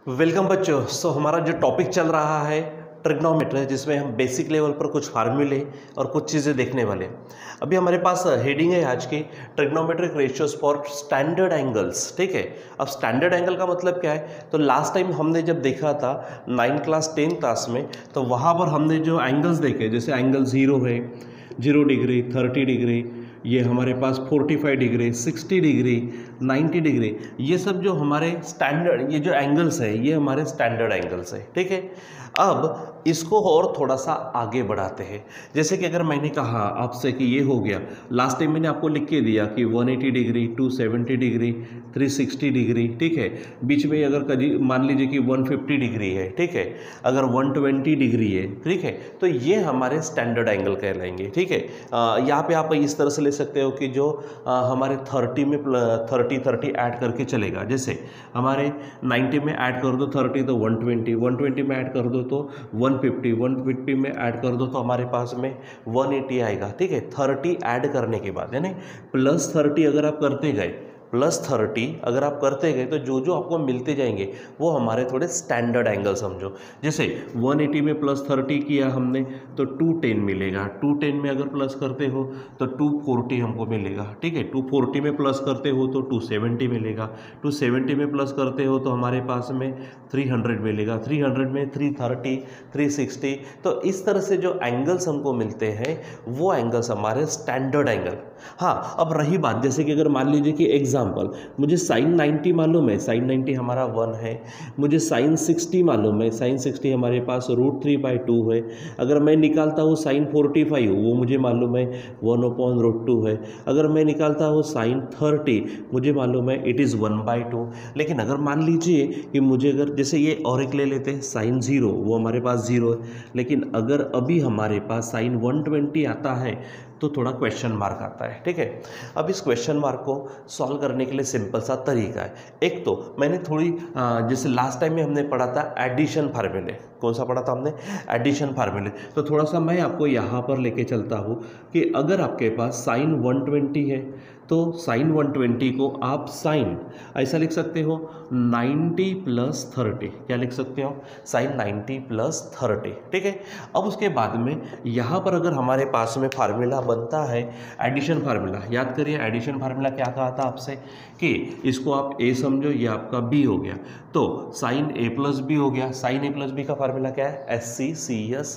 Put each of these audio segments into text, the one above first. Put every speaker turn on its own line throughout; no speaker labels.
Welcome बच्चों। हमारा जो टॉपिक चल रहा है ट्रिग्नोमेट्री, जिसमें हम बेसिक लेवल पर कुछ फार्मूले और कुछ चीज़ें देखने वाले। अभी हमारे पास हेडिंग है आज की trigonometric ratios for standard angles. ठीक है, अब स्टैंडर्ड एंगल का मतलब क्या है? तो लास्ट टाइम हमने जब देखा था 9 क्लास 10 क्लास में, तो वहाँ पर हमने जो एंगल्स देखे, जैसे एंगल 0 है, 0 डिग्री, 30 डिग्री, ये हमारे पास 45 डिग्री, 60 डिग्री, 90 डिग्री, ये सब जो हमारे स्टैंडर्ड, ये जो एंगल्स है, ये हमारे स्टैंडर्ड एंगल्स है। ठीक है, अब इसको और थोड़ा सा आगे बढ़ाते हैं। जैसे कि अगर मैंने कहा आपसे कि ये हो गया, लास्ट टाइम मैंने आपको लिख के दिया कि 180 डिग्री, 270 डिग्री, 360 डिग्री। ठीक है, बीच में अगर कभी मान लीजिए कि 150 डिग्री है, ठीक है, अगर 120 डिग्री है, ठीक है, तो ये हमारे स्टैंडर्ड एंगल कहलाएंगे। ठीक है, यहाँ पे आप इस तरह से ले सकते हो कि जो हमारे 30 में 30 ऐड करके चलेगा। जैसे हमारे 90 में ऐड कर दो 30 तो 120, 120 में ऐड कर दो तो 150, 150 में ऐड कर दो तो हमारे पास में 180 आएगा। ठीक है, 30 ऐड करने के बाद, यानी प्लस 30 अगर आप करते गए, प्लस 30 अगर आप करते गए, तो जो जो आपको मिलते जाएंगे वो हमारे थोड़े स्टैंडर्ड एंगल समझो। जैसे 180 में प्लस 30 किया हमने तो 210 मिलेगा, 210 में अगर प्लस करते हो तो 240 हमको मिलेगा। ठीक है, 240 में प्लस करते हो तो 270 मिलेगा, 270 में प्लस करते हो तो हमारे पास में 300 मिलेगा, 300 में 330, 360। तो इस तरह से जो एंगल्स हमको मिलते हैं वो एंगल्स हमारे स्टैंडर्ड एंगल। हाँ, अब रही बात, जैसे कि अगर मान लीजिए कि एग्जाम्पल, मुझे साइन 90 मालूम है, साइन 90 हमारा 1 है, मुझे साइन 60 मालूम है, साइन 60 हमारे पास √3/2 है। अगर मैं निकालता हूँ साइन 45, वो मुझे मालूम है 1/√2 है। अगर मैं निकालता हूँ साइन 30, मुझे मालूम है इट इज़ 1/2। लेकिन अगर मान लीजिए कि मुझे, अगर जैसे ये और एक ले लेते हैं साइन 0, वो हमारे पास 0 है, लेकिन अगर अभी हमारे पास साइन 120 आता है तो थोड़ा क्वेश्चन मार्क आता है। ठीक है, अब इस क्वेश्चन मार्क को सॉल्व करने के लिए सिंपल सा तरीका है। एक तो मैंने थोड़ी जैसे लास्ट टाइम में हमने पढ़ा था एडिशन फार्मूले। कौन सा पढ़ा था हमने? एडिशन फार्मूले। तो थोड़ा सा मैं आपको यहाँ पर लेके चलता हूँ कि अगर आपके पास साइन 120 है तो साइन 120 को आप साइन ऐसा लिख सकते हो 90 + 30। क्या लिख सकते हो? साइन 90 + 30। ठीक है, अब उसके बाद में यहाँ पर अगर हमारे पास में फार्मूला बनता है एडिशन फार्मूला, याद करिए एडिशन फार्मूला क्या कहा था आपसे कि इसको आप ए समझो, ये आपका बी हो गया, तो साइन A + B हो गया। साइन A + B का फार्मूला क्या है? SC/CS,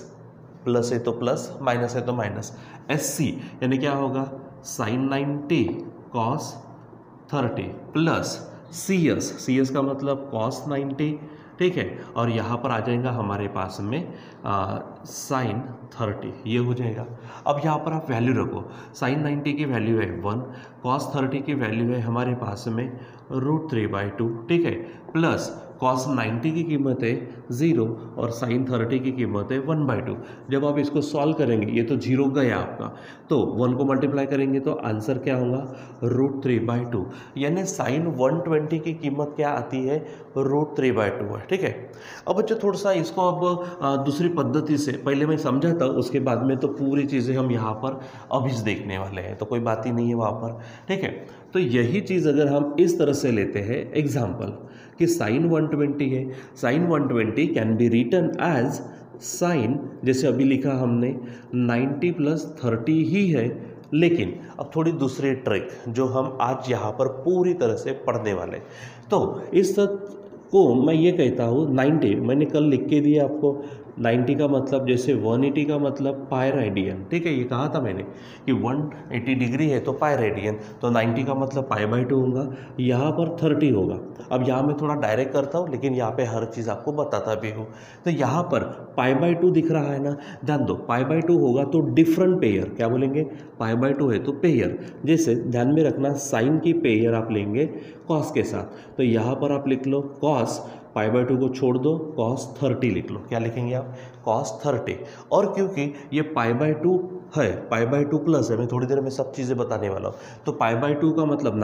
प्लस है तो प्लस, माइनस है तो माइनस। SC यानी क्या होगा? साइन 90 cos 30 प्लस CS का मतलब cos 90। ठीक है, और यहाँ पर आ जाएगा हमारे पास में साइन 30, ये हो जाएगा। अब यहाँ पर आप वैल्यू रखो, साइन 90 की वैल्यू है 1, cos 30 की वैल्यू है हमारे पास में √3/2। ठीक है, प्लस cos 90 की कीमत है 0 और साइन 30 की कीमत है 1/2। जब आप इसको सॉल्व करेंगे, ये तो 0 गया आपका, तो 1 को मल्टीप्लाई करेंगे तो आंसर क्या होगा? √3/2। यानी साइन 120 की कीमत क्या आती है? √3/2 है। ठीक है, अब बच्चों थोड़ा सा इसको अब दूसरी पद्धति से पहले मैं समझाता हूँ, उसके बाद में तो पूरी चीज़ें हम यहाँ पर अभी देखने वाले हैं, तो कोई बात ही नहीं है वहाँ पर। ठीक है, तो यही चीज़ अगर हम इस तरह से लेते हैं एग्जाम्पल कि साइन 120 है, sine 120 can be written as sine, जैसे अभी लिखा हमने 90 + 30 ही है, लेकिन अब थोड़ी दूसरी ट्रिक जो हम आज यहाँ पर पूरी तरह से पढ़ने वाले। तो इस को मैं ये कहता हूँ 90, मैंने कल लिख के दिया आपको, 90 का मतलब जैसे 180 का मतलब पाई रेडियन। ठीक है, ये कहा था मैंने कि 180 डिग्री है तो पाई रेडियन, तो 90 का मतलब π/2 होगा, यहाँ पर 30 होगा। अब यहाँ मैं थोड़ा डायरेक्ट करता हूँ, लेकिन यहाँ पे हर चीज़ आपको बताता भी हूँ। तो यहाँ पर π/2 दिख रहा है ना, ध्यान दो, π/2 होगा तो डिफरेंट पेयर, क्या बोलेंगे? π/2 है तो पेयर, जैसे ध्यान में रखना साइन की पेयर आप लेंगे कॉस के साथ, तो यहाँ पर आप लिख लो कॉस, π/2 को छोड़ दो, cos 30 लिख लो। क्या लिखेंगे आप? cos 30। और क्योंकि ये π/2 है, π/2 प्लस है, मैं थोड़ी देर में सब चीज़ें बताने वाला हूँ, तो π/2 का मतलब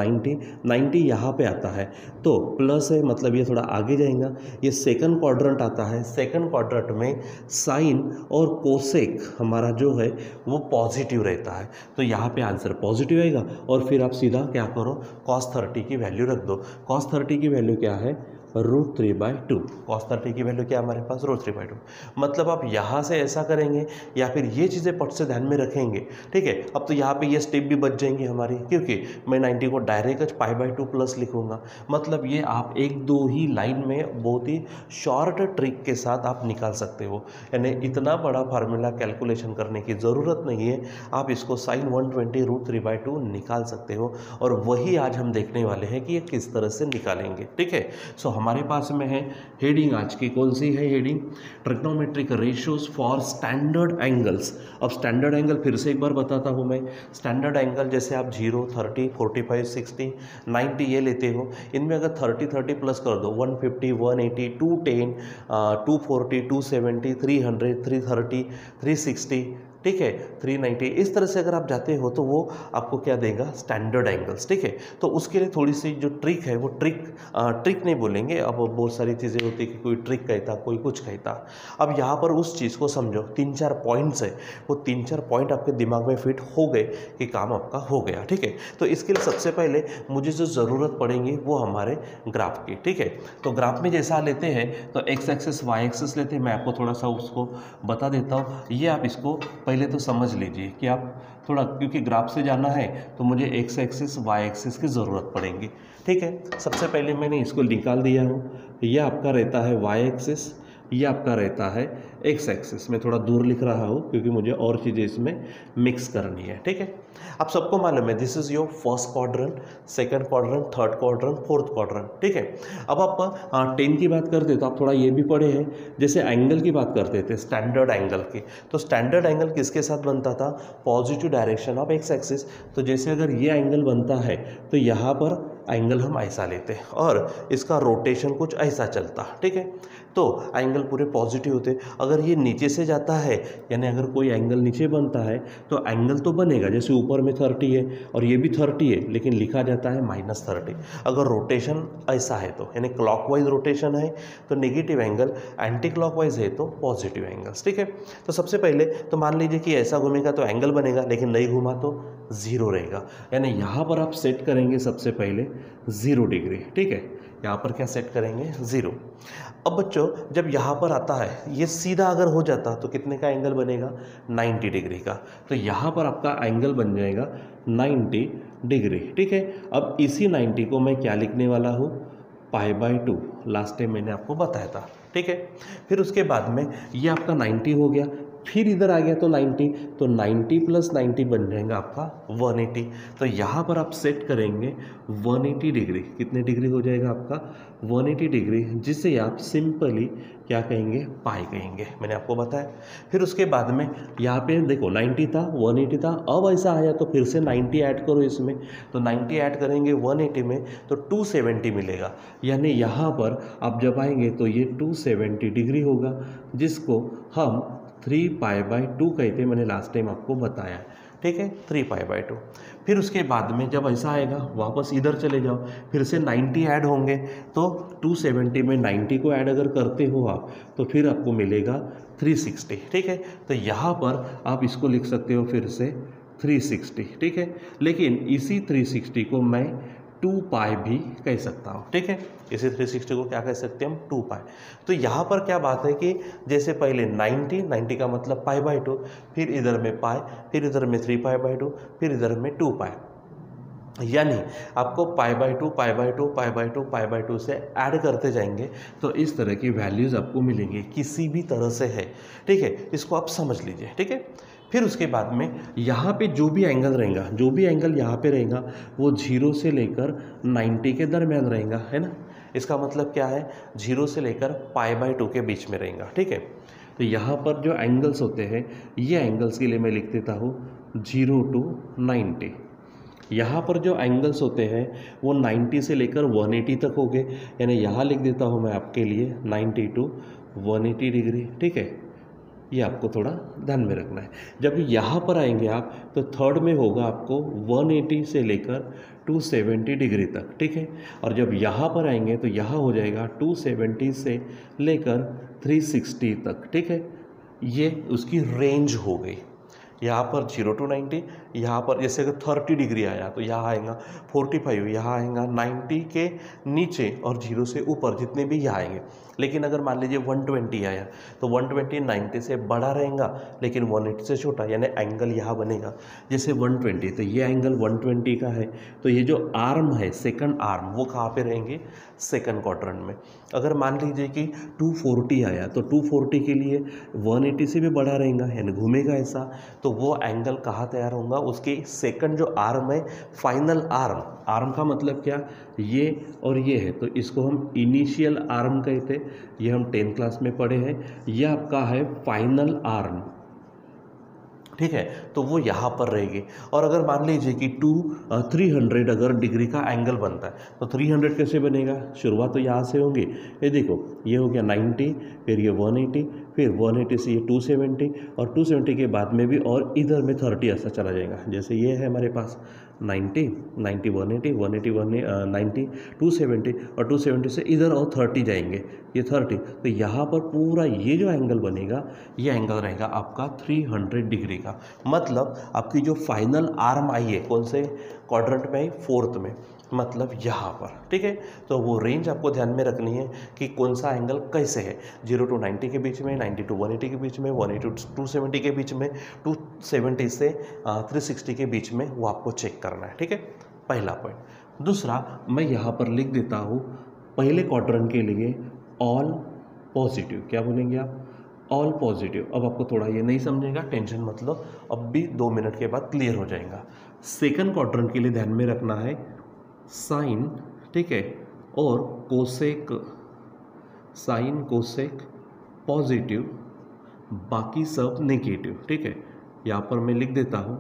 90 यहाँ पे आता है तो प्लस है, मतलब ये थोड़ा आगे जाएगा, ये सेकंड क्वाड्रेंट आता है, सेकंड क्वाड्रेंट में साइन और कोसेक हमारा जो है वो पॉजिटिव रहता है, तो यहाँ पे आंसर पॉजिटिव आएगा। और फिर आप सीधा क्या करो, cos 30 की वैल्यू रख दो। cos 30 की वैल्यू क्या है? √3/2। cos 30 की वैल्यू क्या हमारे पास √3/2। मतलब आप यहाँ से ऐसा करेंगे या फिर ये चीज़ें पट से ध्यान में रखेंगे, ठीक है। अब तो यहाँ पे ये स्टेप भी बच जाएंगी हमारी, क्योंकि मैं 90 को डायरेक्ट π/2 प्लस लिखूंगा। मतलब ये आप एक दो ही लाइन में बहुत ही शॉर्ट ट्रिक के साथ आप निकाल सकते हो, यानी इतना बड़ा फार्मूला कैलकुलेशन करने की ज़रूरत नहीं है। आप इसको sin 120 √3/2 निकाल सकते हो, और वही आज हम देखने वाले हैं कि ये किस तरह से निकालेंगे, ठीक है। सो हमारे पास में है हेडिंग, आज की कौन सी है heading, trigonometric ratios for standard angles. अब स्टैंडर्ड एंगल फिर से एक बार बताता हूँ मैं। स्टैंडर्ड एंगल जैसे आप 0, 30, 45, 60, 90 ये लेते हो, इनमें अगर 30 प्लस कर दो 150, 180, 210, 240, 270, 300, 330, 360, ठीक है, 390, इस तरह से अगर आप जाते हो तो वो आपको क्या देगा, स्टैंडर्ड एंगल्स, ठीक है। तो उसके लिए थोड़ी सी जो ट्रिक है वो ट्रिक नहीं बोलेंगे, अब बहुत सारी चीज़ें होती है कि कोई ट्रिक कहता, कोई कुछ कहता। अब यहाँ पर उस चीज़ को समझो, 3-4 पॉइंट्स है, वो 3-4 पॉइंट आपके दिमाग में फिट हो गए कि काम आपका हो गया, ठीक है। तो इसके लिए सबसे पहले मुझे जो ज़रूरत पड़ेगी वो हमारे ग्राफ की, ठीक है। तो ग्राफ में जैसा लेते हैं तो एक्स एक्सिस वाई एक्सिस लेते हैं, मैं आपको थोड़ा सा उसको बता देता हूँ। ये आप इसको पहले तो समझ लीजिए कि आप थोड़ा, क्योंकि ग्राफ से जाना है तो मुझे एक्स एक्सिस वाई एक्सिस की ज़रूरत पड़ेगी, ठीक है। सबसे पहले मैंने इसको निकाल दिया हूँ, ये आपका रहता है वाई एक्सिस, ये आपका रहता है एक्स एक्सिस। मैं थोड़ा दूर लिख रहा हूँ क्योंकि मुझे और चीज़ें इसमें मिक्स करनी है, ठीक है। आप सबको मालूम है this is your first quadrant, second quadrant, third quadrant, fourth quadrant, ठीक है। अब आप 10 की बात करते तो आप थोड़ा ये भी पढ़े हैं, जैसे एंगल की बात करते थे, स्टैंडर्ड एंगल की। तो स्टैंडर्ड एंगल किसके साथ बनता था, positive direction of x axis. तो जैसे अगर ये एंगल बनता है तो यहाँ पर एंगल हम ऐसा लेते हैं और इसका रोटेशन कुछ ऐसा चलता, ठीक है। तो एंगल पूरे पॉजिटिव होते। अगर ये नीचे से जाता है, यानी अगर कोई एंगल नीचे बनता है तो एंगल तो बनेगा, जैसे ऊपर में 30 है और ये भी 30 है, लेकिन लिखा जाता है -30। अगर रोटेशन ऐसा है तो, यानी क्लॉकवाइज रोटेशन है तो नेगेटिव एंगल, एंटी क्लॉकवाइज है तो पॉजिटिव एंगल्स, ठीक है। तो सबसे पहले तो मान लीजिए कि ऐसा घूमेगा तो एंगल बनेगा, लेकिन नहीं घुमा तो 0 रहेगा, यानी यहाँ पर आप सेट करेंगे सबसे पहले 0 डिग्री, ठीक है। यहाँ पर क्या सेट करेंगे, 0। अब बच्चों जब यहाँ पर आता है, ये सीधा अगर हो जाता तो कितने का एंगल बनेगा, 90 डिग्री का। तो यहाँ पर आपका एंगल बन जाएगा 90 डिग्री, ठीक है। अब इसी 90 को मैं क्या लिखने वाला हूँ, π/2। लास्ट टाइम मैंने आपको बताया था, ठीक है। फिर उसके बाद में ये आपका 90 हो गया, फिर इधर आ गया तो 90, तो 90 + 90 बन जाएगा आपका 180। तो यहाँ पर आप सेट करेंगे 180 डिग्री, कितने डिग्री हो जाएगा आपका, 180 डिग्री, जिसे आप सिंपली क्या कहेंगे, पाई कहेंगे, मैंने आपको बताया। फिर उसके बाद में यहाँ पे देखो 90 था, 180 था, अब ऐसा आया तो फिर से 90 ऐड करो इसमें, तो 90 ऐड करेंगे 180 में तो 270 मिलेगा, यानी यहाँ पर आप जब आएंगे तो ये 270 डिग्री होगा, जिसको हम 3π/2 कहते हैं, मैंने लास्ट टाइम आपको बताया, ठीक है, 3π/2। फिर उसके बाद में जब ऐसा आएगा वापस इधर चले जाओ, फिर से 90 ऐड होंगे, तो 270 में 90 को ऐड अगर करते हो आप तो फिर आपको मिलेगा 360, ठीक है। तो यहाँ पर आप इसको लिख सकते हो फिर से 360, ठीक है। लेकिन इसी 360 को मैं 2π भी कह सकता हूँ, ठीक है। इसी 360 को क्या कह सकते हैं हम, 2π। तो यहाँ पर क्या बात है कि जैसे पहले 90 का मतलब π/2, फिर इधर में π, फिर इधर में 3π/2, फिर इधर में 2π, यानी आपको π/2 π/2 π/2 π/2 से ऐड करते जाएंगे तो इस तरह की वैल्यूज़ आपको मिलेंगी, किसी भी तरह से है, ठीक है। इसको आप समझ लीजिए, ठीक है। फिर उसके बाद में यहाँ पे जो भी एंगल रहेगा, जो भी एंगल यहाँ पे रहेगा वो 0 से लेकर 90 के दरमियान रहेगा, है ना। इसका मतलब क्या है, 0 से लेकर π/2 के बीच में रहेगा, ठीक है। तो यहाँ पर जो एंगल्स होते हैं, ये एंगल्स के लिए मैं लिख देता हूँ 0 to 90। यहाँ पर जो एंगल्स होते हैं वो 90 से लेकर 180 तक हो गए, यानी यहाँ लिख देता हूँ मैं आपके लिए 90 to 180 डिग्री, ठीक है। ये आपको थोड़ा ध्यान में रखना है। जब यहाँ पर आएंगे आप तो थर्ड में होगा आपको 180 से लेकर 270 डिग्री तक, ठीक है। और जब यहाँ पर आएंगे तो यहाँ हो जाएगा 270 से लेकर 360 तक, ठीक है। ये उसकी रेंज हो गई, यहाँ पर 0 to 90, यहाँ पर जैसे अगर 30 डिग्री आया तो यहाँ आएगा 45, यहाँ आएगा 90 के नीचे और 0 से ऊपर जितने भी यहाँ आएंगे। लेकिन अगर मान लीजिए 120 आया तो 120 90 से बड़ा रहेगा लेकिन 180 से छोटा, यानी एंगल यहाँ बनेगा जैसे 120, तो ये एंगल 120 का है। तो ये जो आर्म है, सेकंड आर्म, वो कहाँ पे रहेंगे? सेकंड क्वाड्रेंट में। अगर मान लीजिए कि 240 आया तो 240 के लिए 180 से भी बड़ा रहेगा, यानी घूमेगा ऐसा, तो वो एंगल कहाँ तैयार होगा? उसके सेकंड जो आर्म है, फाइनल आर्म, आर्म का मतलब क्या? ये और ये है, तो इसको हम इनिशियल आर्म कहते हैं, ये हम 10th क्लास में पढ़े हैं। ये आपका है फाइनल आर्म, ठीक है, तो वो यहाँ पर रहेगी। और अगर मान लीजिए कि 300 अगर डिग्री का एंगल बनता है तो 300 कैसे बनेगा? शुरुआत तो यहाँ से होगी, ये देखो, ये हो गया 90, फिर ये 180, फिर 180 से ये 270, और 270 के बाद में भी और इधर में 30 ऐसा चला जाएगा। जैसे ये है हमारे पास 90, 90 180, 180 90, 270, और 270 से इधर और 30 जाएंगे, ये 30, तो यहाँ पर पूरा ये जो एंगल बनेगा, ये एंगल रहेगा आपका 300 डिग्री का। मतलब आपकी जो फाइनल आर्म आई है कौन से क्वाड्रेंट में आई? 4th में, मतलब यहाँ पर, ठीक है। तो वो रेंज आपको ध्यान में रखनी है कि कौन सा एंगल कैसे है, 0 to 90 के बीच में, 90 to 180 के बीच में, 180 to 270 के बीच में, 270 से 360 के बीच में, वो आपको चेक करना है, ठीक है, पहला पॉइंट। दूसरा, मैं यहाँ पर लिख देता हूँ पहले क्वाड्रेंट के लिए ऑल पॉजिटिव। क्या बोलेंगे आप? All positive. अब आपको थोड़ा ये नहीं समझेगा, टेंशन मत लो, अब भी 2 मिनट के बाद क्लियर हो जाएगा। सेकंड क्वाड्रेंट के लिए ध्यान में रखना है साइन, ठीक है, और कोसेक, साइन कोसेक पॉजिटिव, बाकी सब नेगेटिव, ठीक है। यहाँ पर मैं लिख देता हूँ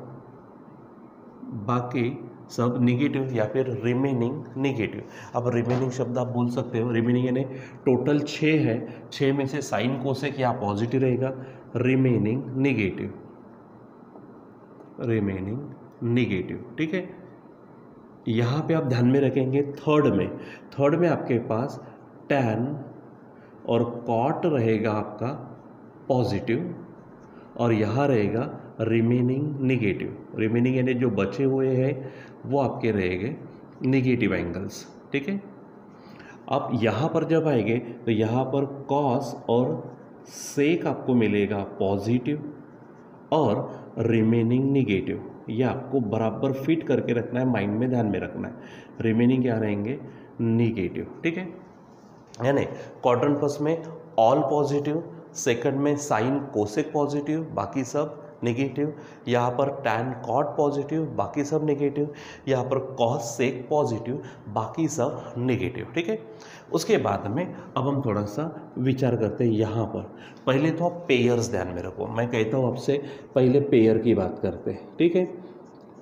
बाकी सब निगेटिव या फिर रिमेनिंग निगेटिव। अब रिमेनिंग शब्द आप बोल सकते हो, रिमेनिंग यानी टोटल 6 है, 6 में से साइन कोसेक या पॉजिटिव रहेगा, रिमेनिंग निगेटिव, रिमेनिंग निगेटिव, ठीक है। यहाँ पे आप ध्यान में रखेंगे थर्ड में आपके पास टैन और कॉट रहेगा आपका पॉजिटिव, और यहाँ रहेगा रिमेनिंग निगेटिव। रिमेनिंग यानी जो बचे हुए हैं वो आपके रहेंगे निगेटिव एंगल्स, ठीक है। अब यहाँ पर जब आएंगे तो यहाँ पर कॉस और सेक आपको मिलेगा पॉजिटिव और रिमेनिंग निगेटिव। ये आपको बराबर फिट करके रखना है, माइंड में ध्यान में रखना है। रिमेनिंग क्या रहेंगे? निगेटिव, ठीक है। यानी क्वाड्रेंट फर्स्ट में ऑल पॉजिटिव, सेकंड में साइन कोसेक पॉजिटिव, बाकी सब नेगेटिव, यहाँ पर टैन कॉट पॉजिटिव, बाकी सब नेगेटिव, यहाँ पर कॉस सेक पॉजिटिव, बाकी सब नेगेटिव, ठीक है। उसके बाद में अब हम थोड़ा सा विचार करते हैं यहाँ पर। पहले तो आप पेयर्स ध्यान में रखो, मैं कहता हूँ आपसे पहले पेयर की बात करते हैं, ठीक है।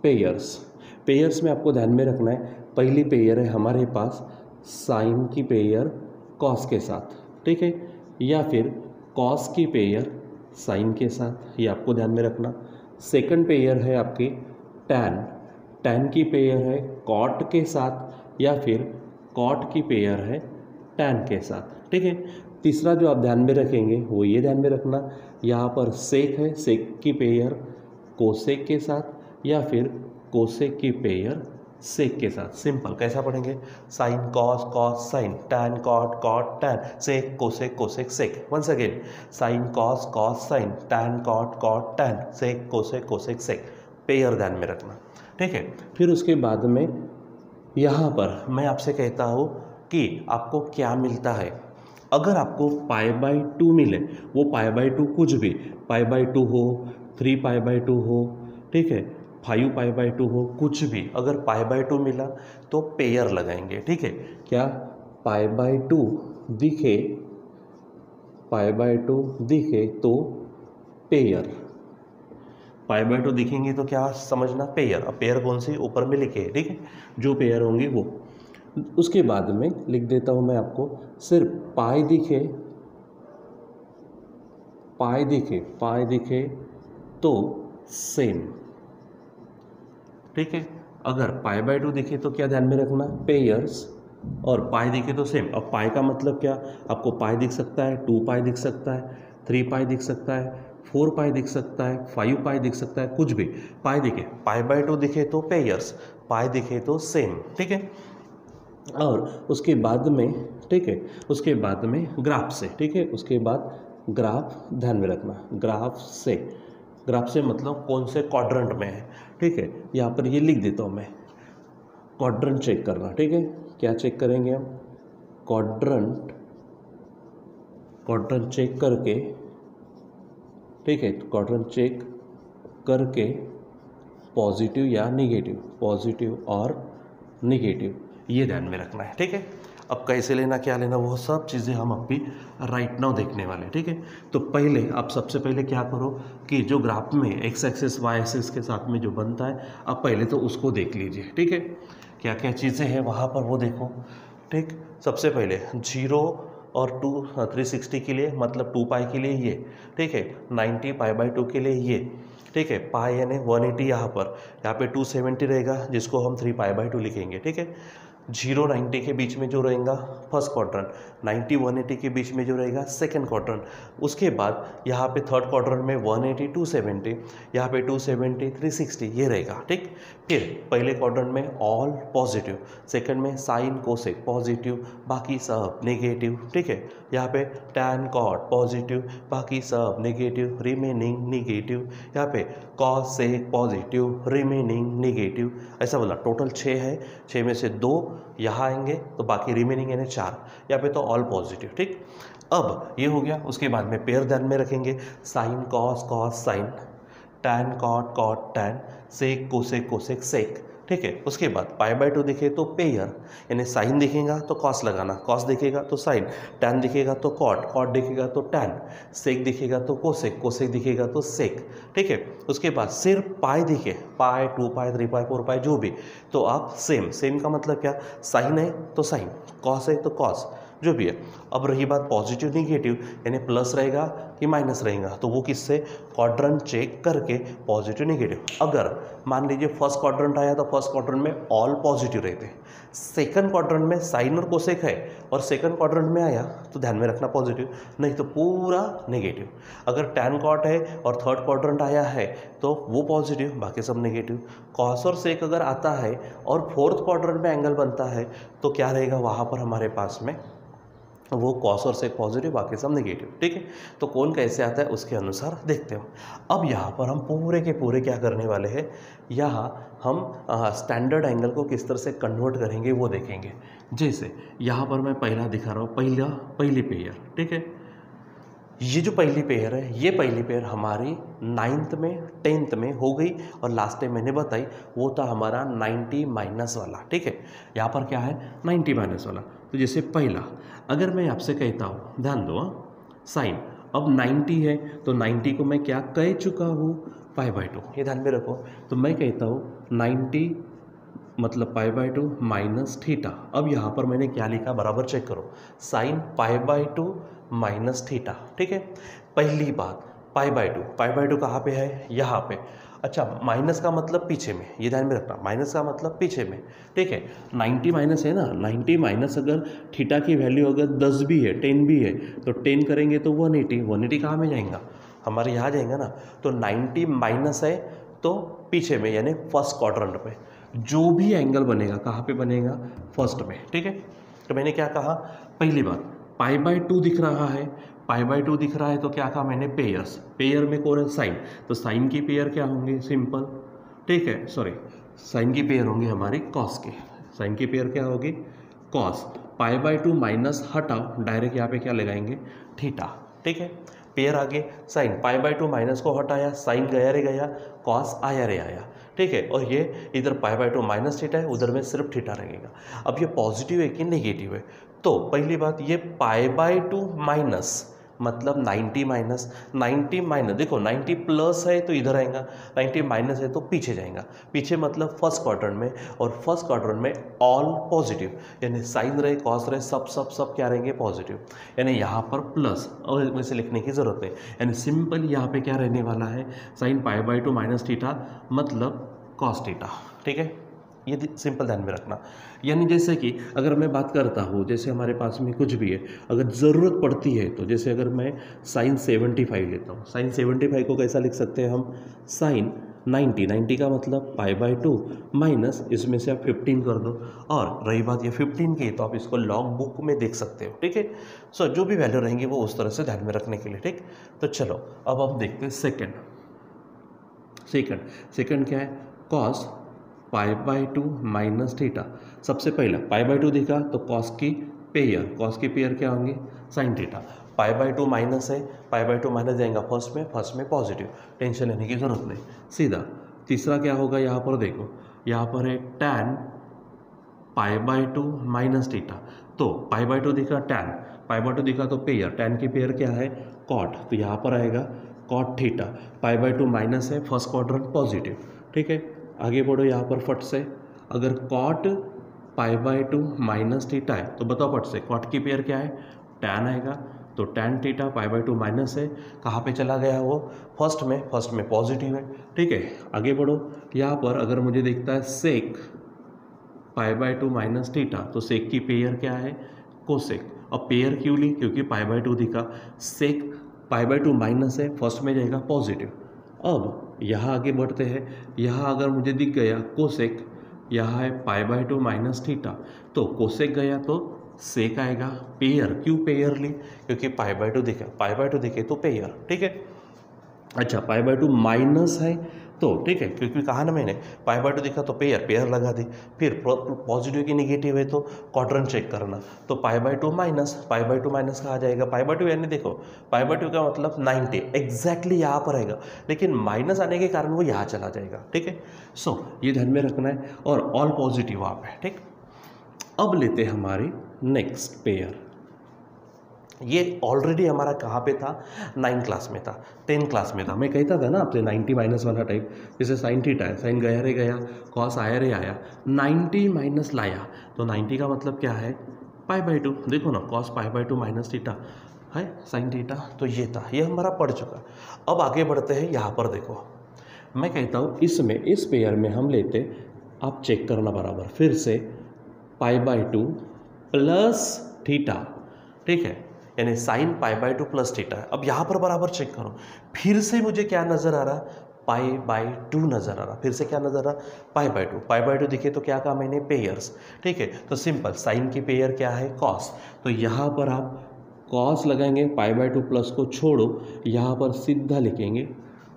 पेयर्स में आपको ध्यान में रखना है, पहली पेयर है हमारे पास साइन की पेयर कॉस के साथ, ठीक है, या फिर कॉस की पेयर साइन के साथ, ये आपको ध्यान में रखना। सेकंड पेयर है आपकी टैन की पेयर है कॉट के साथ, या फिर कॉट की पेयर है टैन के साथ, ठीक है। तीसरा जो आप ध्यान में रखेंगे वो ये ध्यान में रखना, यहाँ पर सेक है, सेक की पेयर कोसेक के साथ, या फिर कोसेक की पेयर सेक के साथ। सिंपल कैसा पढ़ेंगे? Sine cos, cos sine, tan cot, cot tan, sec cosec, cosec sec. Once again, sine cos, cos sine, tan cot, cot tan, sec cosec, cosec sec. Pair ध्यान में रखना, ठीक है। फिर उसके बाद में यहाँ पर मैं आपसे कहता हूँ कि आपको क्या मिलता है। अगर आपको π/2 मिले, वो π/2 कुछ भी, π/2 हो, 3π/2 हो, ठीक है, 5π/2 हो, कुछ भी, अगर π/2 मिला तो पेयर लगाएंगे, ठीक है। क्या π/2 दिखे, π/2 दिखे तो पेयर, π/2 दिखेंगे तो क्या समझना? पेयर। अब पेयर कौन सी? ऊपर में लिखे है, ठीक है, जो पेयर होंगे वो। उसके बाद में लिख देता हूं मैं आपको, सिर्फ पाई दिखे तो सेम, ठीक है। अगर π/2 दिखे तो क्या ध्यान में रखना? पेयर्स, और पाई दिखे तो सेम। अब पाई का मतलब क्या? आपको पाई दिख सकता है, 2π दिख सकता है, 3π दिख सकता है, 4 पाई दिख सकता है, 5 पाई दिख सकता है, कुछ भी पाई दिखे, पाई बाय 2 दिखे तो पेयर्स, पाई दिखे तो सेम, ठीक है। और उसके बाद में, ठीक है, उसके बाद में ग्राफ से, ठीक है, उसके बाद ग्राफ ध्यान में रखना, ग्राफ से मतलब कौन से क्वाड्रेंट में है, ठीक है। यहाँ पर ये लिख देता हूँ मैं, क्वाड्रेंट चेक करना, ठीक है। क्या चेक करेंगे हम? क्वाड्रेंट चेक करके, ठीक है, क्वाड्रेंट चेक करके पॉजिटिव या निगेटिव, पॉजिटिव और निगेटिव, ये ध्यान में रखना है, ठीक है। अब कैसे लेना, क्या लेना, वो सब चीज़ें हम अभी राइट नाउ देखने वाले हैं, ठीक है। तो पहले आप सबसे पहले क्या करो कि जो ग्राफ में एक्स एक्सिस वाई एक्सिस के साथ में जो बनता है, आप पहले तो उसको देख लीजिए, ठीक है। क्या क्या चीज़ें हैं वहाँ पर वो देखो, ठीक। सबसे पहले 0 और 360 के लिए मतलब 2 पाई के लिए ये, ठीक है। 90 पाई बाय 2 के लिए ये, ठीक है। पाई यानी 180, यहाँ पे 270 रहेगा जिसको हम 3 पाई बाय 2 लिखेंगे, ठीक है। 0 90 के बीच में जो रहेगा फर्स्ट क्वाड्रेंट, 90 180 के बीच में जो रहेगा सेकंड क्वाड्रेंट। उसके बाद यहाँ पे थर्ड क्वाड्रेंट में 180 270, यहाँ पे 270 360 ये रहेगा, ठीक। फिर पहले क्वाड्रेंट में ऑल पॉजिटिव, सेकंड में साइन कोसेक पॉजिटिव, बाकी सब नेगेटिव, ठीक है। यहाँ पे टैन कॉट पॉजिटिव, बाकी सब नेगेटिव, रिमेनिंग नेगेटिव। यहाँ पे cos sec positive, remaining negative. ऐसा बोला, टोटल 6 है, 6 में से 2 यहाँ आएंगे तो बाकी रिमेनिंग यानी 4, यहाँ पे तो ऑल पॉजिटिव, ठीक। अब ये हो गया। उसके बाद में पेयर ध्यान में रखेंगे, sine cos cos sine, tan cot cot tan, sec cosec cosec sec, ठीक है। उसके बाद पाई बाय 2 दिखे तो पेयर, यानी साइन दिखेगा तो कॉस लगाना, कॉस दिखेगा तो साइन, टैन दिखेगा तो कॉट, कॉट दिखेगा तो टैन, सेक दिखेगा तो कोसेक, कोसेक दिखेगा तो सेक, ठीक है। उसके बाद सिर्फ पाई दिखे, पाई 2 पाई 3 पाई 4 पाई जो भी, तो आप सेम का मतलब क्या, साइन है तो साइन, कॉस है तो कॉस, जो भी है। अब रही बात पॉजिटिव निगेटिव, यानी प्लस रहेगा कि माइनस रहेगा, तो वो किससे, क्वाड्रेंट चेक करके पॉजिटिव निगेटिव। अगर मान लीजिए फर्स्ट क्वाड्रेंट आया तो फर्स्ट क्वाड्रेंट में ऑल पॉजिटिव रहते हैं, सेकंड क्वाड्रेंट में साइन और कोसेक है और सेकंड क्वाड्रेंट में आया तो ध्यान में रखना पॉजिटिव, नहीं तो पूरा नेगेटिव। अगर टैन कॉट है और थर्ड क्वाड्रेंट आया है तो वो पॉजिटिव, बाकी सब नेगेटिव। कॉस और सेक अगर आता है और फोर्थ क्वाड्रेंट में एंगल बनता है तो क्या रहेगा वहाँ पर हमारे पास में, वो कॉस और सेक पॉजिटिव, बाकी सब नेगेटिव, ठीक है। तो कौन कैसे आता है उसके अनुसार देखते हो। अब यहाँ पर हम पूरे के पूरे क्या करने वाले हैं, यहाँ हम स्टैंडर्ड एंगल को किस तरह से कन्वर्ट करेंगे वो देखेंगे। जैसे यहाँ पर मैं पहला दिखा रहा हूँ, पहली पेयर, ठीक है। ये जो पहली पेयर है, ये पहली पेयर हमारी 9th में 10th में हो गई और लास्ट टाइम मैंने बताई वो था हमारा 90 माइनस वाला, ठीक है। यहाँ पर क्या है, 90 माइनस वाला। तो जैसे पहला अगर मैं आपसे कहता हूँ, ध्यान दो, साइन अब 90 है तो 90 को मैं क्या कह चुका हूँ, पाई बाय 2, ये ध्यान में रखो। तो मैं कहता हूँ 90 मतलब पाई बाय 2 माइनस थीटा। अब यहाँ पर मैंने क्या लिखा बराबर चेक करो, sine pi by 2 minus theta, ठीक है। पहली बात पाई बाय 2 कहाँ पे है, यहाँ पे। अच्छा, माइनस का मतलब पीछे में, ये ध्यान में रखना, माइनस का मतलब पीछे में, ठीक है। 90 माइनस है ना, 90 माइनस अगर थीटा की वैल्यू अगर 10 भी है 10 भी है तो 10 करेंगे तो 180 कहाँ में जाएगा, हमारे यहाँ जाएगा ना। तो 90 माइनस है तो पीछे में यानी फर्स्ट क्वाड्रेंट पे जो भी एंगल बनेगा कहाँ पे बनेगा, फर्स्ट में, ठीक है। तो मैंने क्या कहा, पहली बात पाई बाय 2 दिख रहा है, पाई बाय 2 दिख रहा है तो क्या कहा मैंने, पेयर्स, पेयर में कौन है, साइन। तो साइन की पेयर क्या होंगे, सिंपल, ठीक है, सॉरी साइन की पेयर होंगे हमारी कॉस के, साइन की पेयर क्या होगी, कॉस। पाई बाय 2 माइनस हटाओ, डायरेक्ट यहाँ पे क्या लगाएंगे, थीटा, ठीक है। पेयर आगे साइन, पाई बाय 2 माइनस को हटाया, साइन गया रे गया, कॉस आया रे आया, ठीक है। और ये इधर पाई बाय 2 माइनस थीटा है, उधर में सिर्फ थीटा रहेगा। अब ये पॉजिटिव है कि नेगेटिव है, तो पहली बात ये पाई बाय 2 माइनस मतलब 90 माइनस, 90 माइनस देखो 90 प्लस है तो इधर आएगा, 90 माइनस है तो पीछे जाएगा, पीछे मतलब फर्स्ट क्वाड्रेंट में, और फर्स्ट क्वाड्रेंट में ऑल पॉजिटिव यानी साइन रहे कॉस रहे सब सब सब क्या रहेंगे, पॉजिटिव, यानी यहाँ पर प्लस और वैसे लिखने की ज़रूरत है, यानी सिंपल यहाँ पे क्या रहने वाला है, sine pi by 2 minus theta मतलब कॉस थीटा, ठीक है। ये सिंपल ध्यान में रखना। यानी जैसे कि अगर मैं बात करता हूँ, जैसे हमारे पास में कुछ भी है, अगर ज़रूरत पड़ती है तो जैसे अगर मैं साइन 75 लेता हूँ, साइन 75 को कैसा लिख सकते हैं हम, साइन 90 का मतलब π/2 माइनस इसमें से आप 15 कर दो, और रही बात ये 15 की तो आप इसको लॉग बुक में देख सकते हो, ठीक है। सो जो भी वैल्यू रहेंगी वो उस तरह से ध्यान में रखने के लिए, ठीक। तो चलो अब हम देखते हैं सेकंड क्या है, कॉस π/2 माइनस थीटा। सबसे पहला π/2 दिखा तो कॉस की पेयर क्या होंगे, साइन थीटा। π/2 माइनस है, π/2 माइनस जाएगा फर्स्ट में पॉजिटिव, टेंशन लेने की जरूरत नहीं, सीधा। तीसरा क्या होगा, यहाँ पर देखो, यहाँ पर है tan π/2 माइनस थीटा। तो π/2 दिखा tan, π/2 दिखा तो पेयर, tan की पेयर क्या है, कॉट, तो यहाँ पर आएगा कॉट थीटा। π/2 माइनस है, फर्स्ट क्वाड्रेंट पॉजिटिव, ठीक है। आगे बढ़ो यहाँ पर फट से, अगर कॉट π/2 माइनस थीटा है तो बताओ फट से, कॉट की पेयर क्या है, tan आएगा, तो tan थीटा π/2 माइनस है, कहाँ पे चला गया वो, फर्स्ट में पॉजिटिव है, ठीक है। आगे बढ़ो, यहाँ पर अगर मुझे दिखता है सेक π/2 माइनस थीटा, तो सेक की पेयर क्या है, कोसेक। अब पेयर क्यों ली, क्योंकि π/2 दिखा, सेक π/2 माइनस है, फर्स्ट में जाएगा पॉजिटिव। अब यहाँ आगे बढ़ते हैं, यहाँ अगर मुझे दिख गया कोसेक, यहाँ है π/2 माइनस थीटा, तो कोसेक गया तो सेक आएगा, पेयर क्यों पेयर ली, क्योंकि π/2 दिखे तो पेयर, ठीक है। अच्छा π/2 माइनस है तो ठीक है, क्योंकि कहा ना मैंने π/2 दिखा तो पेयर लगा दी, फिर पॉजिटिव की निगेटिव है तो क्वाड्रेंट चेक करना, तो π/2 माइनस कहा जाएगा, π/2 यानी देखो π/2 का मतलब 90 एग्जैक्टली यहाँ पर आएगा, लेकिन माइनस आने के कारण वो यहाँ चला जाएगा, ठीक है। सो ये ध्यान में रखना है, और ऑल पॉजिटिव आप है, ठीक। अब लेते हैं हमारी नेक्स्ट पेयर। ये ऑलरेडी हमारा कहाँ पे था, 9 क्लास में था, 10 क्लास में था। मैं कहता था ना आपसे 90 माइनस वाला टाइप, जैसे साइन थीटा है, साइन गया रे गया, कॉस आया रे आया, 90 माइनस लाया, तो 90 का मतलब क्या है, π/2। देखो ना, कॉस π/2 माइनस थीटा है साइन थीटा, तो ये था, ये हमारा पढ़ चुका। अब आगे बढ़ते हैं, यहाँ पर देखो, मैं कहता हूँ इसमें, इस पेयर में हम लेते, आप चेक करना बराबर, फिर से π/2 प्लस थीटा, ठीक है, यानी साइन π/2 प्लस थीटा है। अब यहाँ पर बराबर चेक करो, फिर से मुझे क्या नज़र आ रहा, π/2 नज़र आ रहा, फिर से क्या नज़र आ रहा, π/2 दिखे तो क्या कहा मैंने, पेयर्स, ठीक है। तो सिंपल, साइन की पेयर क्या है, कॉस, तो यहाँ पर आप कॉस लगाएंगे, π/2 प्लस को छोड़ो, यहाँ पर सीधा लिखेंगे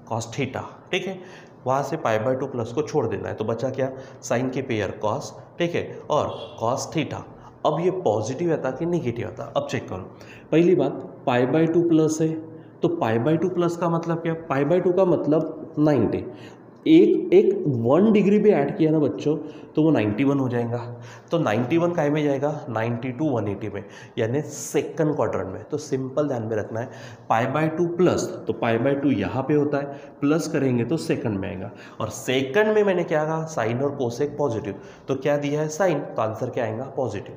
कॉस थीटा, ठीक है। वहाँ से π/2 प्लस को छोड़ देना है, तो बचा क्या, साइन की पेयर कॉस, ठीक है, और कॉस थीटा। अब ये पॉजिटिव आता कि निगेटिव आता, अब चेक करो। पहली बात, π/2 प्लस है, तो π/2 प्लस का मतलब क्या, π/2 का मतलब 90, एक 1 डिग्री भी ऐड किया ना बच्चों तो वो 91 हो जाएगा, तो 91 काय में जाएगा, 90 to 180 में, यानी सेकंड क्वाड्रेंट में। तो सिंपल ध्यान में रखना है, π/2 प्लस, तो π/2 यहाँ पे होता है, प्लस करेंगे तो सेकंड में आएगा, और सेकंड में मैंने क्या कहा, साइन और कोसेक पॉजिटिव, तो क्या दिया है साइन, तो आंसर क्या आएगा, पॉजिटिव।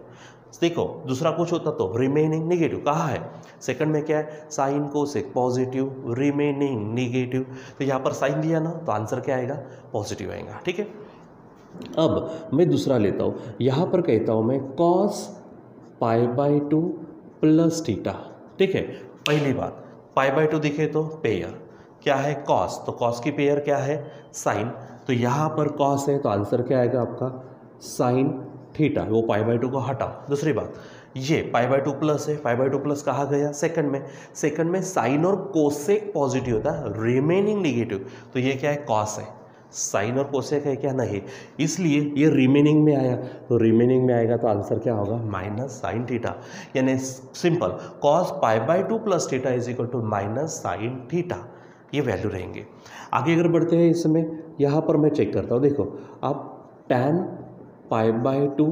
देखो दूसरा कुछ होता तो रिमेनिंग निगेटिव, कहा है सेकंड में क्या है, sine cosec positive, remaining negative, तो यहाँ पर साइन दिया ना तो आंसर क्या आएगा, पॉजिटिव आएगा, ठीक है। अब मैं दूसरा लेता हूँ, यहाँ पर कहता हूँ मैं कॉस π/2 प्लस थीटा, ठीक है। पहली बात, π/2 दिखे तो पेयर क्या है, कॉस, तो कॉस की पेयर क्या है, साइन, तो यहाँ पर कॉस है तो आंसर क्या आएगा आपका, साइन थीटा, वो π/2 को हटाओ। दूसरी बात, ये π/2 प्लस है, π/2 प्लस कहा गया सेकंड में साइन और कोसेक पॉजिटिव होता है, रिमेनिंग निगेटिव, तो ये क्या है, कॉस है, साइन और कोसेक है क्या, नहीं, इसलिए ये रिमेनिंग में आया, तो रिमेनिंग में आएगा तो आंसर क्या होगा, माइनस साइन थीटा, यानी simple cos π/2 plus theta is equal to minus sine theta, ये वैल्यू रहेंगे। आगे अगर बढ़ते हैं इसमें, यहाँ पर मैं चेक करता हूँ, देखो आप tan π/2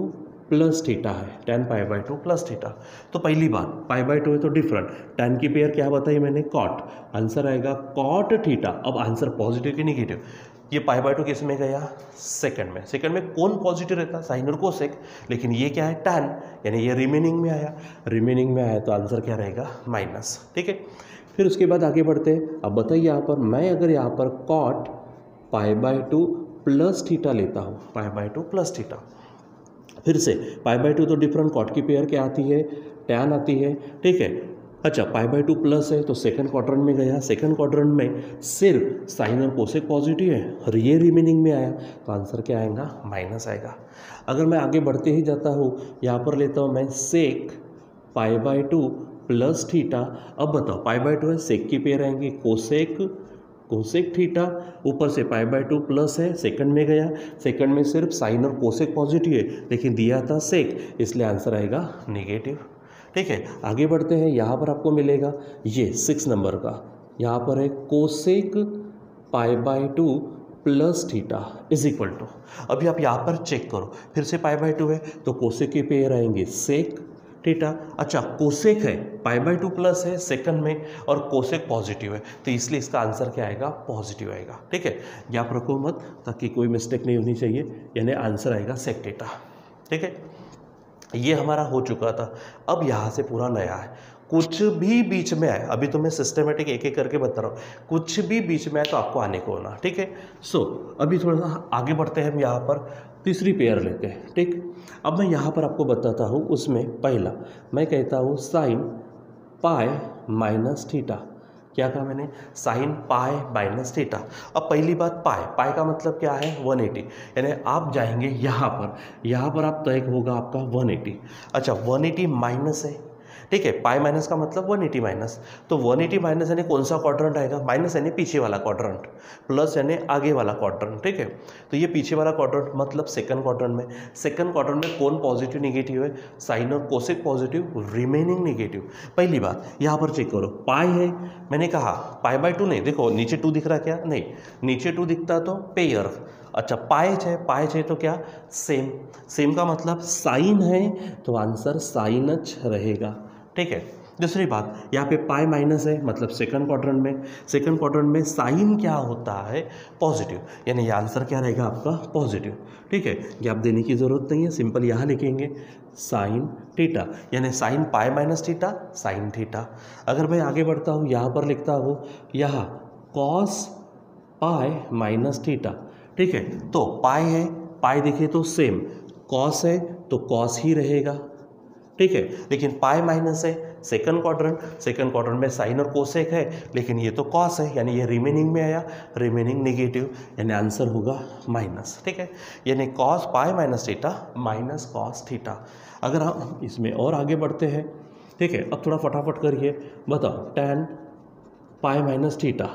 प्लस थीटा है, tan π/2 प्लस थीटा, तो पहली बात π/2 है तो डिफरेंट, tan की पेयर क्या बताई मैंने, कॉट, आंसर आएगा कॉट थीटा। अब आंसर पॉजिटिव कि निगेटिव, ये π/2 किस में गया, सेकंड में कौन पॉजिटिव रहता, साइन और कोसेक, लेकिन ये क्या है, tan, यानी ये रिमेनिंग में आया तो आंसर क्या रहेगा, माइनस, ठीक है। फिर उसके बाद आगे बढ़ते हैं, अब बताइए यहाँ पर मैं अगर यहाँ पर कॉट π/2 प्लस थीटा लेता हूँ, पाई बाय टू प्लस थीटा। फिर से पाई बाय टू तो डिफरेंट कॉट की पेयर क्या आती है, टैन आती है, ठीक है। अच्छा पाई बाय टू प्लस है तो सेकंड क्वाड्रेंट में गया, सेकंड क्वाड्रेंट में सिर्फ साइन और कोसेक पॉजिटिव है और ये रिमेनिंग में आया तो आंसर क्या आएगा, माइनस आएगा। अगर मैं आगे बढ़ते ही जाता हूँ, यहाँ पर लेता हूँ मैं sec pi by two plus theta. अब बताओ पाई बाय टू है, सेक की पेयर आएंगी कोसेक कोसेक थीटा, ऊपर से पाई बाय टू प्लस है, सेकंड में गया, सेकंड में सिर्फ साइन और कोसेक पॉजिटिव है लेकिन दिया था सेक, इसलिए आंसर आएगा नेगेटिव, ठीक है। आगे बढ़ते हैं, यहाँ पर आपको मिलेगा ये 6 नंबर का, यहाँ पर है cosec pi by two plus theta is equal to, अभी आप यहाँ पर चेक करो, फिर से पाई बाय टू है तो कोसेक की पेयर आएंगे सेक थीटा। अच्छा कोसेक है, पाई बाय टू प्लस है सेकंड में और कोसेक पॉजिटिव है तो इसलिए इसका आंसर क्या आएगा, पॉजिटिव आएगा, ठीक है। यहाँ पर रखो मत ताकि कोई मिस्टेक नहीं होनी चाहिए, यानी आंसर आएगा सेक थीटा, ठीक है। ये हमारा हो चुका था। अब यहाँ से पूरा नया है, कुछ भी बीच में आए, अभी तो मैं सिस्टमेटिक एक एक करके बता रहा हूँ, कुछ भी बीच में आए तो आपको आने को होना, ठीक है। सो अभी थोड़ा सा आगे बढ़ते हैं, हम यहाँ पर तीसरी पेयर लेते हैं, ठीक। अब मैं यहाँ पर आपको बताता हूँ, उसमें पहला मैं कहता हूँ साइन पाई माइनस थीटा। क्या कहा मैंने, साइन पाई माइनस थीटा। अब पहली बात पाई, पाई का मतलब क्या है 180, यानी आप जाएंगे यहाँ पर आप तय होगा आपका 180। अच्छा 180 माइनस है, ठीक है, पाई माइनस का मतलब 180 माइनस, तो 180 माइनस यानी कौन सा क्वाड्रेंट आएगा, माइनस यानी पीछे वाला क्वाड्रेंट, प्लस यानी आगे वाला क्वाड्रेंट, ठीक है। तो ये पीछे वाला क्वाड्रेंट मतलब सेकंड क्वाड्रेंट में, सेकंड क्वाड्रेंट में कौन पॉजिटिव निगेटिव है, साइन और कोसेक पॉजिटिव, रिमेनिंग निगेटिव। पहली बात यहाँ पर चेक करो, पाई है, मैंने कहा पाई बाय टू नहीं, देखो नीचे 2 दिख रहा क्या, नहीं नीचे 2 दिखता तो पेयर। अच्छा पाई है तो क्या, सेम, सेम का मतलब साइन है तो आंसर साइन एच रहेगा, ठीक है। दूसरी बात यहाँ पे पाई माइनस है मतलब सेकंड क्वाड्रेंट में साइन क्या होता है, पॉजिटिव, यानी ये आंसर क्या रहेगा आपका, पॉजिटिव, ठीक है। ये आप देने की ज़रूरत नहीं है, सिंपल यहाँ लिखेंगे साइन थीटा, यानी sine pi minus theta sine theta. अगर मैं आगे बढ़ता हूँ, यहाँ पर लिखता हूँ यहाँ कॉस पाई माइनस थीटा, ठीक है। तो पाई है, पाई देखे तो सेम, कॉस है तो कॉस ही रहेगा, ठीक है। लेकिन पाई माइनस है, सेकंड क्वाड्रेंट में साइन और कोसेक है लेकिन ये तो कॉस है, यानी ये रिमेनिंग में आया, रिमेनिंग नेगेटिव, यानी आंसर होगा माइनस, ठीक है। यानी cos pi minus theta minus cos theta. अगर हम इसमें और आगे बढ़ते हैं, ठीक है, अब थोड़ा फटाफट करिए, बताओ टैन पाई माइनस थीटा,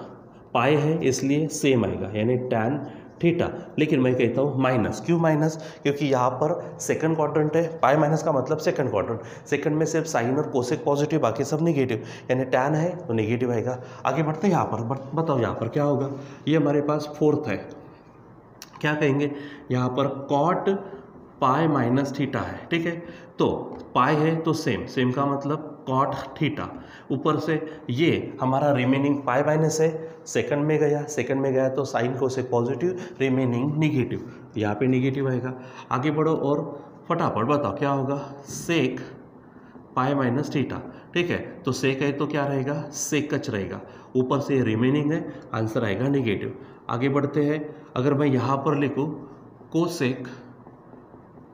पाई है इसलिए सेम आएगा यानी टैन थीटा, लेकिन मैं कहता हूँ माइनस, क्यों माइनस, क्योंकि यहाँ पर सेकंड क्वाड्रेंट है, पाई माइनस का मतलब सेकंड क्वाड्रेंट, सेकंड में सिर्फ साइन और कोसेक पॉजिटिव, बाकी सब निगेटिव, यानी टैन है तो निगेटिव आएगा। आगे बढ़ते हैं, यहाँ पर बताओ यहाँ पर क्या होगा, ये हमारे पास फोर्थ है, क्या कहेंगे, यहाँ पर कॉट पाई माइनस थीटा है, ठीक है। तो पाई है तो सेम, सेम का मतलब कॉट थीटा, ऊपर से ये हमारा रिमेनिंग पाई माइनस है, सेकंड में गया तो sine cosec positive, remaining negative, यहाँ पे निगेटिव आएगा। आगे बढ़ो और फटाफट बताओ क्या होगा, सेक पाई माइनस थीटा, ठीक है। तो सेक है तो क्या रहेगा, सेक कच रहेगा, ऊपर से रिमेनिंग है, आंसर आएगा निगेटिव। आगे बढ़ते हैं, अगर मैं यहाँ पर लिखूँ कोसेक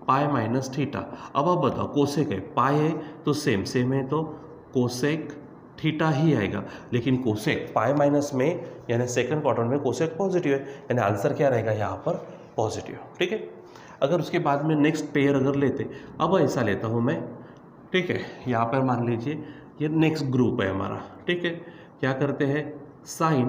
पाई माइनस थीटा, अब आप बताओ कोसेक है, पाई है तो सेम है तो कोसेक थीटा ही आएगा, लेकिन कोसेक पाई माइनस में यानी सेकंड क्वाड्रेंट में कोसेक पॉजिटिव है, यानी आंसर क्या रहेगा यहाँ पर पॉजिटिव, ठीक है। अगर उसके बाद में नेक्स्ट पेयर अगर लेते, अब ऐसा लेता हूँ मैं, ठीक है, यहाँ पर मान लीजिए ये नेक्स्ट ग्रुप है हमारा, ठीक है। क्या करते हैं, साइन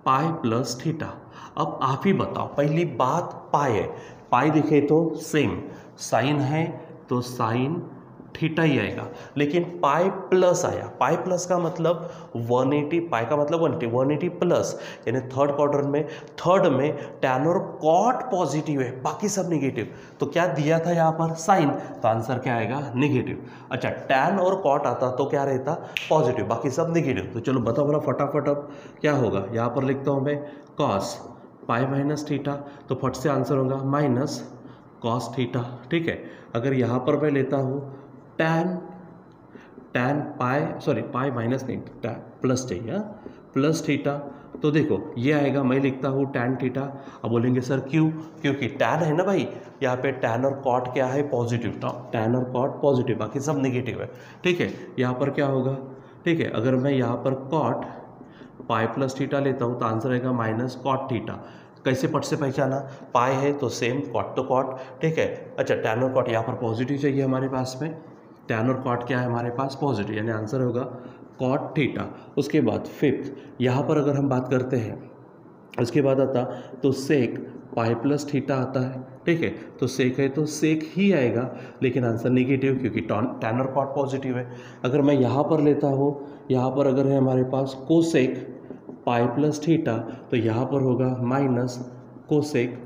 पाई प्लस थीटा। अब आप ही बताओ, पहली बात पाई है, पाई दिखे तो सेम, साइन है तो साइन थीटा ही आएगा, लेकिन पाई प्लस आया, पाई प्लस का मतलब 180, पाई का मतलब 180 प्लस, यानी थर्ड क्वाड्रेंट में, थर्ड में टैन और कॉट पॉजिटिव है, बाकी सब निगेटिव, तो क्या दिया था यहाँ पर साइन, तो आंसर क्या आएगा निगेटिव। अच्छा टैन और कॉट आता तो क्या रहता पॉजिटिव, बाकी सब निगेटिव, तो चलो बताओ बोला फटाफट अब क्या होगा। यहाँ पर लिखता हूँ मैं कॉस पाई माइनस थीटा, तो फट से आंसर होगा माइनस कॉस थीटा, ठीक है। अगर यहाँ पर मैं लेता हूँ टैन टैन पाई, सॉरी पाई माइनस नहीं, प्लस चाहिए, प्लस थीटा। तो देखो ये आएगा, मैं लिखता हूँ टैन थीटा। अब बोलेंगे सर क्यों? क्योंकि टैन है ना भाई, यहाँ पे टैन और कॉट क्या है? पॉजिटिव। टैन और कॉट पॉजिटिव, बाकी सब नेगेटिव है, ठीक है। यहाँ पर क्या होगा? ठीक है, अगर मैं यहाँ पर कॉट पाई प्लस थीटा लेता हूँ तो आंसर आएगा माइनस कॉट थीटा। कैसे पट से पहचाना? पाई है तो सेम, कॉट तो कॉट, ठीक है। अच्छा, टैन और कॉट यहाँ पर पॉजिटिव चाहिए हमारे पास में, टैन और कॉट क्या है हमारे पास? पॉजिटिव, यानी आंसर होगा कॉट थीटा। उसके बाद फिफ्थ, यहाँ पर अगर हम बात करते हैं, उसके बाद आता तो सेक पाई प्लस थीटा आता है, ठीक है। तो सेक है तो सेक ही आएगा, लेकिन आंसर नेगेटिव, क्योंकि टैन और कॉट पॉजिटिव है। अगर मैं यहाँ पर लेता हूँ, यहाँ पर अगर है हमारे पास कोसेक पाई प्लस थीटा, तो यहाँ पर होगा माइनस कोसेक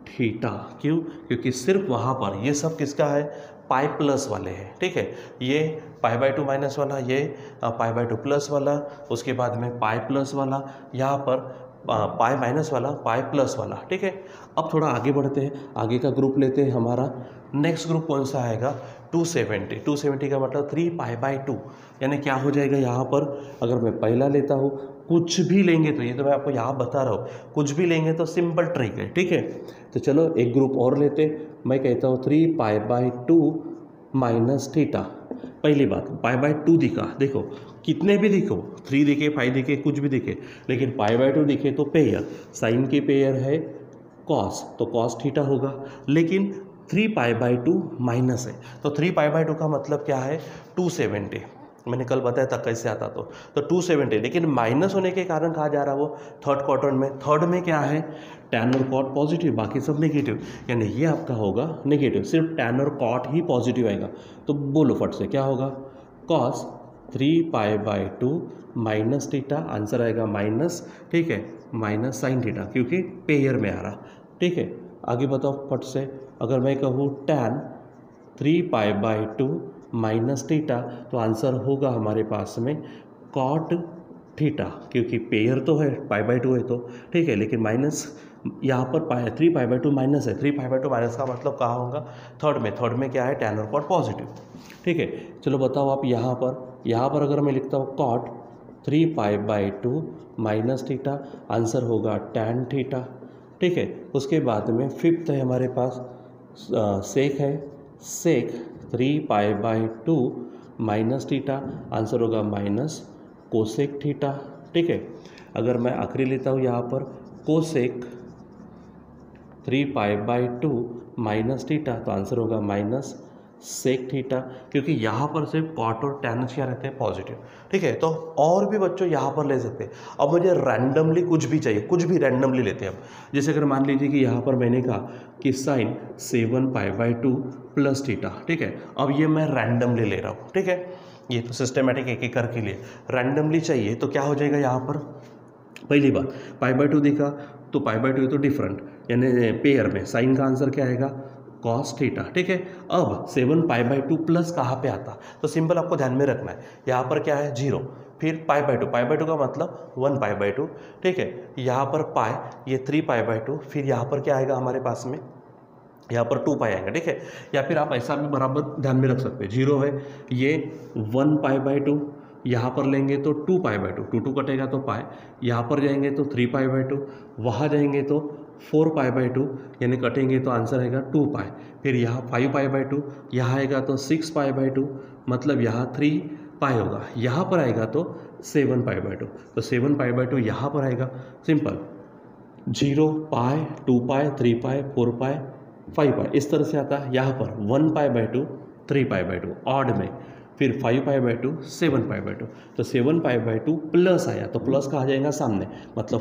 थीटा। क्यों? क्योंकि सिर्फ वहाँ पर ये सब किसका है? पाई प्लस वाले हैं, ठीक है। ये पाई बाई टू माइनस वाला, ये पाई बाई टू प्लस वाला, उसके बाद में पाई प्लस वाला, यहाँ पर पाई माइनस वाला, पाई प्लस वाला, ठीक है। अब थोड़ा आगे बढ़ते हैं, आगे का ग्रुप लेते हैं। हमारा नेक्स्ट ग्रुप कौन सा आएगा? 270। 270 का मतलब 3 पाई बाई टू, यानी क्या हो जाएगा यहाँ पर? अगर मैं पहला लेता हूँ, कुछ भी लेंगे तो, ये तो मैं आपको यहाँ बता रहा हूँ, कुछ भी लेंगे तो सिंपल ट्रिक है, ठीक है। तो चलो एक ग्रुप और लेते, मैं कहता हूँ 3 pi by two minus theta. पहली बात, पाई बाई टू दिखा, देखो कितने भी दिखो, 3 दिखे, 5 दिखे, कुछ भी दिखे, लेकिन पाई बाई टू दिखे तो पेयर, साइन की पेयर है कॉस, तो कॉस थीटा होगा। लेकिन 3 पाई बाई टू माइनस है, तो 3 पाई बाई टू का मतलब क्या है? 270। मैंने कल बताया था कैसे आता, तो 270, लेकिन माइनस होने के कारण कहा जा रहा वो थर्ड क्वार्टर में। थर्ड में क्या है? टैन और कॉट पॉजिटिव, बाकी सब नेगेटिव, यानी ये आपका होगा नेगेटिव, सिर्फ टैन और कॉट ही पॉजिटिव आएगा। तो बोलो फट से क्या होगा? Cos 3 pi by two minus theta, answer आएगा माइनस, ठीक है, माइनस साइन थीटा, क्योंकि पेयर में आ रहा, ठीक है। आगे बताओ फट से, अगर मैं कहूँ tan 3 pi by two minus theta, तो आंसर होगा हमारे पास में कॉट थीटा, क्योंकि पेयर तो है, पाई बाई टू है तो, ठीक है, लेकिन माइनस यहाँ पर 3 पाई बाई टू माइनस है, 3 पाई बाई टू माइनस का मतलब कहाँ होगा? थर्ड में क्या है? टैन और कॉट पॉजिटिव, ठीक है। चलो बताओ आप यहाँ पर अगर मैं लिखता हूँ cot 3 pi by two minus theta, answer होगा टैन थीटा, ठीक है। उसके बाद में फिफ्थ है हमारे पास सेक है, सेक 3 pi by two minus theta, answer होगा माइनस कोसेक थीटा, ठीक है। अगर मैं आखिरी लेता हूँ यहाँ पर cosec 3 pi by two minus theta, तो आंसर होगा माइनस सेक थीटा, क्योंकि यहाँ पर सिर्फ कॉट और टैन क्या रहते हैं? पॉजिटिव, ठीक है। तो और भी बच्चों यहाँ पर ले सकते हैं। अब मुझे रैंडमली कुछ भी चाहिए, कुछ भी रैंडमली लेते हैं अब। जैसे अगर मान लीजिए कि यहाँ पर मैंने कहा कि sine 7 pi by two plus theta, ठीक है। अब ये मैं रैंडमली ले रहा हूँ, ठीक है। ये तो सिस्टमेटिक एक एक करके लिए रैंडमली चाहिए, तो क्या हो जाएगा यहाँ पर? पहली बात, पाई बाई टू दिखा तो पाई बाई टू तो डिफरेंट, यानी पेयर में साइन का आंसर क्या आएगा? कॉस थीटा, ठीक है। अब 7 पाई बाई टू प्लस कहाँ पे आता? तो सिंपल आपको ध्यान में रखना है, यहाँ पर क्या है? 0, फिर पाई बाई टू का मतलब 1 पाई बाई टू, ठीक है। यहाँ पर पाई, ये 3 पाई बाई टू, फिर यहाँ पर क्या आएगा हमारे पास में? यहाँ पर 2 पाई आएगा, ठीक है। या फिर आप ऐसा भी बराबर ध्यान में रख सकते हैं, 0 है, ये 1 पाई बाई टू, यहाँ पर लेंगे तो 2 पाई बाई टू, 2 कटेगा तो पाई, यहाँ पर जाएंगे तो 3 पाई बाई टू, वहाँ जाएंगे तो 4 पाई बाई टू, यानी कटेंगे तो आंसर आएगा 2 पाई, फिर यहाँ 5 पाई बाई टू, यहाँ आएगा तो 6 पाई बाई टू, मतलब यहाँ 3 पाई होगा, यहाँ पर आएगा तो 7 पाई बाई टू, तो 7 पाई बाई टू यहाँ पर आएगा, सिंपल 0 पाई, 2 पाई, 3 पाई, 4 पाई, 5 पाई, इस तरह से आता है। यहाँ पर 1 पाई by to, 3 pi by to odd में, फिर 5 पाई by to, 7 pi by to, तो 7 पाई बाई टू प्लस आया, तो प्लस का आ जाएगा सामने, मतलब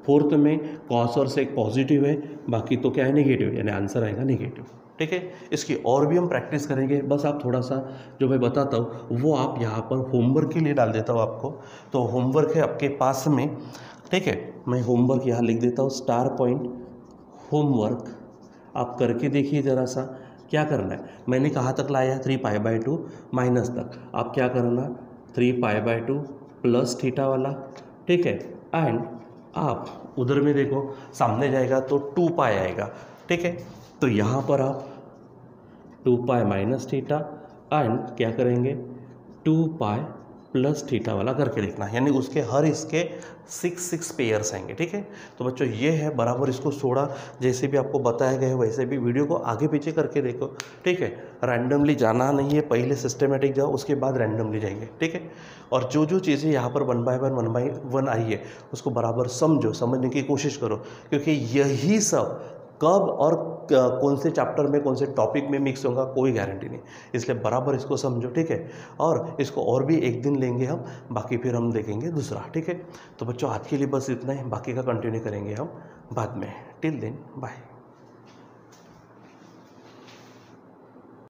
फोर्थ में कॉस और सेक पॉजिटिव है, बाकी तो क्या है? नेगेटिव, यानी आंसर आएगा नेगेटिव, ठीक है। इसकी और भी हम प्रैक्टिस करेंगे, बस आप थोड़ा सा जो मैं बताता हूँ वो आप यहाँ पर होमवर्क के लिए डाल देता हूँ आपको। तो होमवर्क है आपके पास में, ठीक है। मैं होमवर्क यहाँ लिख देता हूँ, स्टार पॉइंट होमवर्क, आप करके देखिए ज़रा सा क्या करना है। मैंने कहाँ तक लाया है? 3 पाई बाई टू माइनस तक। आप क्या करना? 3 pi by two plus theta वाला, ठीक है, एंड आप उधर में देखो सामने जाएगा तो 2 पाई आएगा, ठीक है। तो यहाँ पर आप 2 पाई माइनस थीटा एंड क्या करेंगे? 2 पाई प्लस थीटा वाला करके लिखना है, यानी उसके हर इसके 6 पेयर्स आएंगे। ठीक है, तो बच्चों ये है बराबर, इसको 16 जैसे भी आपको बताया गया है वैसे भी वीडियो को आगे पीछे करके देखो। ठीक है, रैंडमली जाना नहीं है, पहले सिस्टमेटिक जाओ उसके बाद रैंडमली जाएंगे। ठीक है, और जो जो चीज़ें यहाँ पर 1 बाय 1 आई है उसको बराबर समझो, समझने की कोशिश करो, क्योंकि यही सब कब और कौन से चैप्टर में कौन से टॉपिक में मिक्स होगा कोई गारंटी नहीं, इसलिए बराबर इसको समझो। ठीक है, और इसको और भी एक दिन लेंगे हम, बाकी फिर हम देखेंगे दूसरा। ठीक है, तो बच्चों आज के लिए बस इतना ही, बाकी का कंटिन्यू करेंगे हम बाद में। Till then bye.